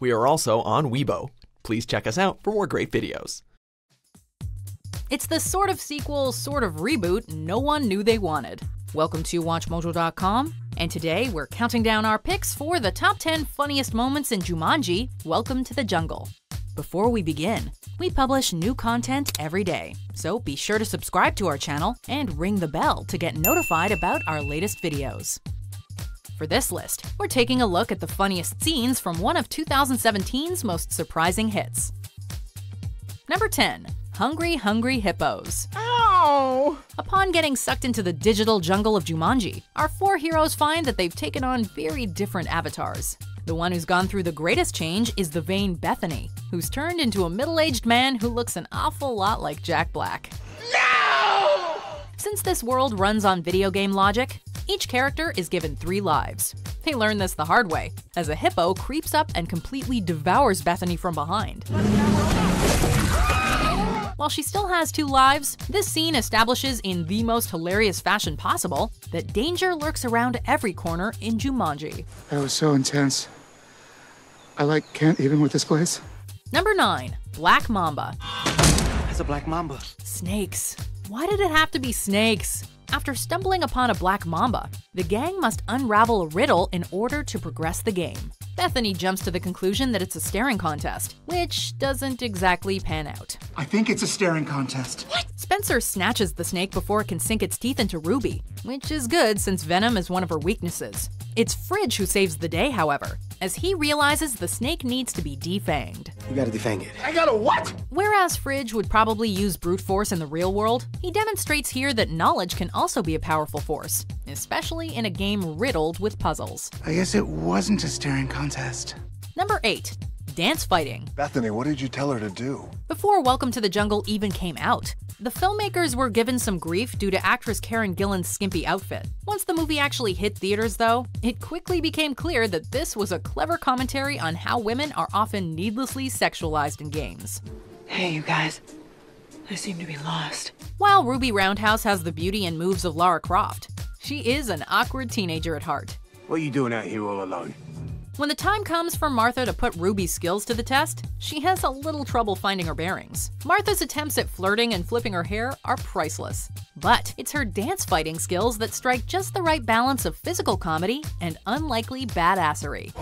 We are also on Weibo. Please check us out for more great videos. It's the sort of sequel, sort of reboot no one knew they wanted. Welcome to WatchMojo.com, and today we're counting down our picks for the top 10 funniest moments in Jumanji, Welcome to the Jungle. Before we begin, we publish new content every day, so be sure to subscribe to our channel and ring the bell to get notified about our latest videos. For this list, we're taking a look at the funniest scenes from one of 2017's most surprising hits. Number 10. Hungry, Hungry Hippos. Ow! Upon getting sucked into the digital jungle of Jumanji, our four heroes find that they've taken on very different avatars. The one who's gone through the greatest change is the vain Bethany, who's turned into a middle-aged man who looks an awful lot like Jack Black. No! Since this world runs on video game logic, each character is given 3 lives. They learn this the hard way, as a hippo creeps up and completely devours Bethany from behind. While she still has 2 lives, this scene establishes in the most hilarious fashion possible that danger lurks around every corner in Jumanji. That was so intense. I can't even with this place. Number 9. Black Mamba. That's a black mamba. Snakes. Why did it have to be snakes? After stumbling upon a black mamba, the gang must unravel a riddle in order to progress the game. Bethany jumps to the conclusion that it's a staring contest, which doesn't exactly pan out. I think it's a staring contest. What? Spencer snatches the snake before it can sink its teeth into Ruby, which is good since venom is one of her weaknesses. It's Fridge who saves the day, however, as he realizes the snake needs to be defanged. You gotta defang it. I gotta what? Whereas Fridge would probably use brute force in the real world, he demonstrates here that knowledge can also be a powerful force, especially in a game riddled with puzzles. I guess it wasn't a staring contest. Number 8. Dance fighting. Bethany, what did you tell her to do? Before Welcome to the Jungle even came out, the filmmakers were given some grief due to actress Karen Gillan's skimpy outfit. Once the movie actually hit theaters, though, it quickly became clear that this was a clever commentary on how women are often needlessly sexualized in games. Hey, you guys. I seem to be lost. While Ruby Roundhouse has the beauty and moves of Lara Croft, she is an awkward teenager at heart. What are you doing out here all alone? When the time comes for Martha to put Ruby's skills to the test, she has a little trouble finding her bearings. Martha's attempts at flirting and flipping her hair are priceless. But it's her dance fighting skills that strike just the right balance of physical comedy and unlikely badassery.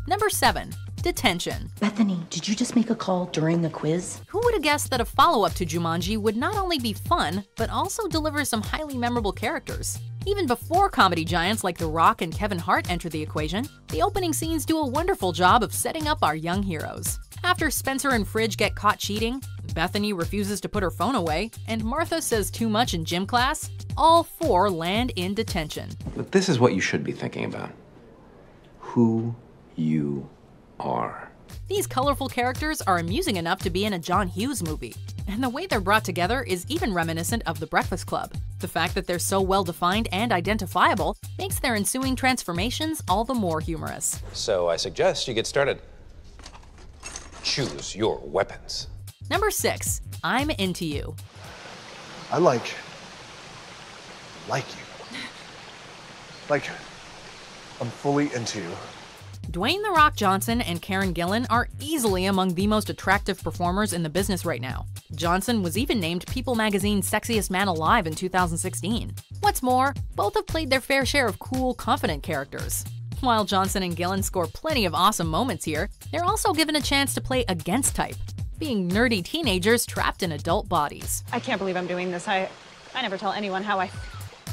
Number 7. Detention. Bethany, did you just make a call during a quiz? Who would have guessed that a follow-up to Jumanji would not only be fun, but also deliver some highly memorable characters? Even before comedy giants like The Rock and Kevin Hart enter the equation, the opening scenes do a wonderful job of setting up our young heroes. After Spencer and Fridge get caught cheating, Bethany refuses to put her phone away, and Martha says too much in gym class, all 4 land in detention. But this is what you should be thinking about. Who you are. These colorful characters are amusing enough to be in a John Hughes movie, and the way they're brought together is even reminiscent of The Breakfast Club. The fact that they're so well-defined and identifiable makes their ensuing transformations all the more humorous. So I suggest you get started. Choose your weapons. Number 6. I'm Into You. I like you. Like, I'm fully into you. Dwayne "The Rock" Johnson and Karen Gillan are easily among the most attractive performers in the business right now. Johnson was even named People Magazine's Sexiest Man Alive in 2016. What's more, both have played their fair share of cool, confident characters. While Johnson and Gillan score plenty of awesome moments here, they're also given a chance to play against type, being nerdy teenagers trapped in adult bodies. I can't believe I'm doing this. I never tell anyone how I...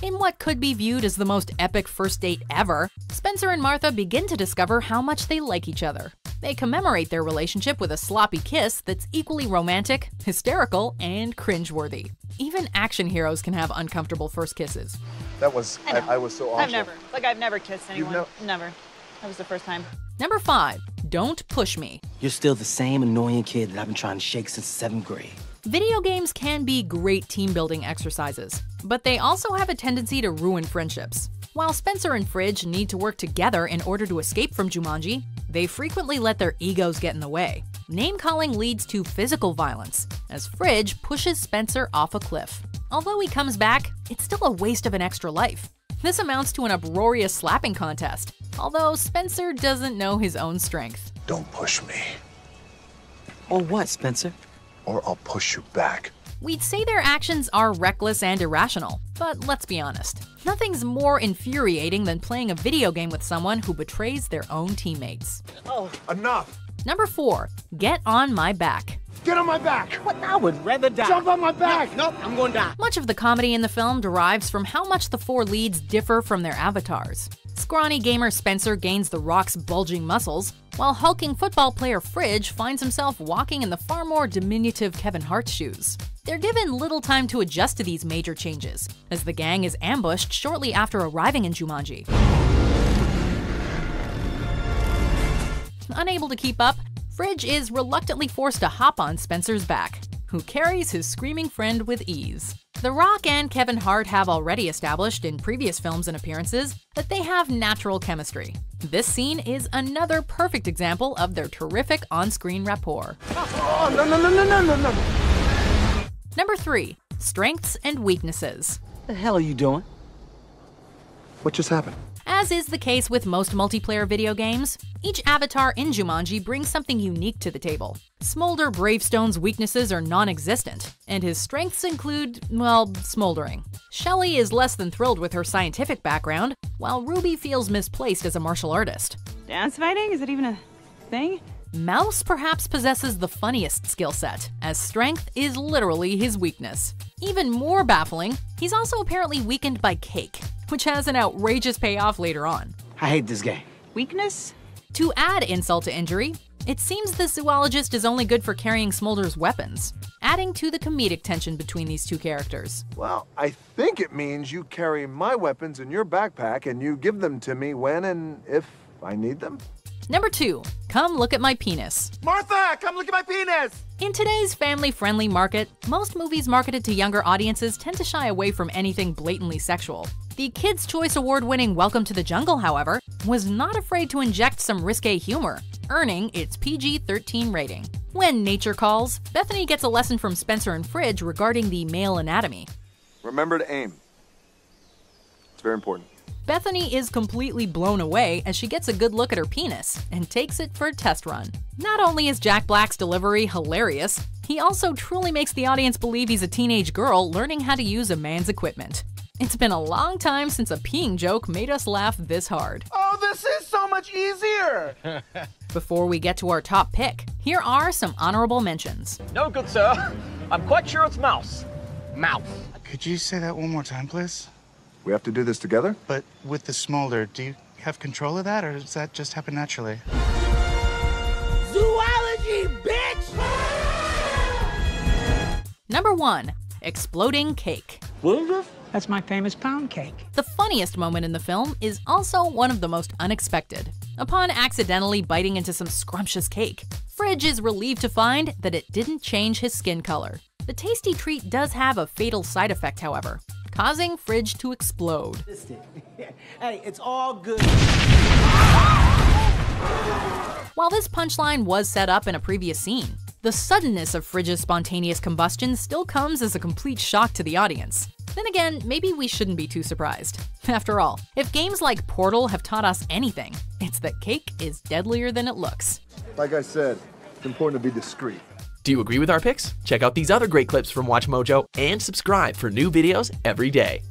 In what could be viewed as the most epic first date ever, Spencer and Martha begin to discover how much they like each other. They commemorate their relationship with a sloppy kiss that's equally romantic, hysterical, and cringeworthy. Even action heroes can have uncomfortable first kisses. That was, I was so awesome. I've never kissed anyone. You've Never. That was the first time. Number 5. Don't Push Me. You're still the same annoying kid that I've been trying to shake since 7th grade. Video games can be great team-building exercises, but they also have a tendency to ruin friendships. While Spencer and Fridge need to work together in order to escape from Jumanji, they frequently let their egos get in the way. Name-calling leads to physical violence, as Fridge pushes Spencer off a cliff. Although he comes back, it's still a waste of an extra life. This amounts to an uproarious slapping contest, although Spencer doesn't know his own strength. Don't push me, Or what, Spencer? or I'll push you back. We'd say their actions are reckless and irrational, but let's be honest. Nothing's more infuriating than playing a video game with someone who betrays their own teammates. Oh, enough! Number 4, Get on My Back. Get on my back! What? I would rather die. Jump on my back! Nope, I'm gonna die. Much of the comedy in the film derives from how much the 4 leads differ from their avatars. Scrawny gamer Spencer gains The Rock's bulging muscles, while hulking football player Fridge finds himself walking in the far more diminutive Kevin Hart's shoes. They're given little time to adjust to these major changes, as the gang is ambushed shortly after arriving in Jumanji. Unable to keep up, Fridge is reluctantly forced to hop on Spencer's back, who carries his screaming friend with ease. The Rock and Kevin Hart have already established in previous films and appearances that they have natural chemistry. This scene is another perfect example of their terrific on-screen rapport. Oh, no. Number 3, Strengths and Weaknesses. What the hell are you doing? What just happened? As is the case with most multiplayer video games, each avatar in Jumanji brings something unique to the table. Smolder Bravestone's weaknesses are non-existent, and his strengths include, well, smoldering. Shelly is less than thrilled with her scientific background, while Ruby feels misplaced as a martial artist. Dance fighting? Is it even a thing? Mouse perhaps possesses the funniest skill set, as strength is literally his weakness. Even more baffling, he's also apparently weakened by cake, which has an outrageous payoff later on. I hate this game. Weakness? To add insult to injury, it seems the zoologist is only good for carrying Smolder's weapons, adding to the comedic tension between these two characters. Well, I think it means you carry my weapons in your backpack and you give them to me when and if I need them. Number 2, Come Look at My Penis. Martha, come look at my penis! In today's family-friendly market, most movies marketed to younger audiences tend to shy away from anything blatantly sexual. The Kids' Choice Award-winning Welcome to the Jungle, however, was not afraid to inject some risque humor, earning its PG-13 rating. When nature calls, Bethany gets a lesson from Spencer and Fridge regarding the male anatomy. Remember to aim. It's very important. Bethany is completely blown away as she gets a good look at her penis and takes it for a test run. Not only is Jack Black's delivery hilarious, he also truly makes the audience believe he's a teenage girl learning how to use a man's equipment. It's been a long time since a peeing joke made us laugh this hard. Oh, this is so much easier! Before we get to our top pick, here are some honorable mentions. No, good sir. I'm quite sure it's mouse. Mouse. Could you say that one more time, please? We have to do this together? But with the smolder, do you have control of that, or does that just happen naturally? Zoology, bitch! Number 1, Exploding Cake. That's my famous pound cake. The funniest moment in the film is also one of the most unexpected. Upon accidentally biting into some scrumptious cake, Fridge is relieved to find that it didn't change his skin color. The tasty treat does have a fatal side effect, however, causing Fridge to explode. Hey, it's all good. While this punchline was set up in a previous scene, the suddenness of Fridge's spontaneous combustion still comes as a complete shock to the audience. Then again, maybe we shouldn't be too surprised. After all, if games like Portal have taught us anything, it's that cake is deadlier than it looks. Like I said, it's important to be discreet. Do you agree with our picks? Check out these other great clips from WatchMojo and subscribe for new videos every day.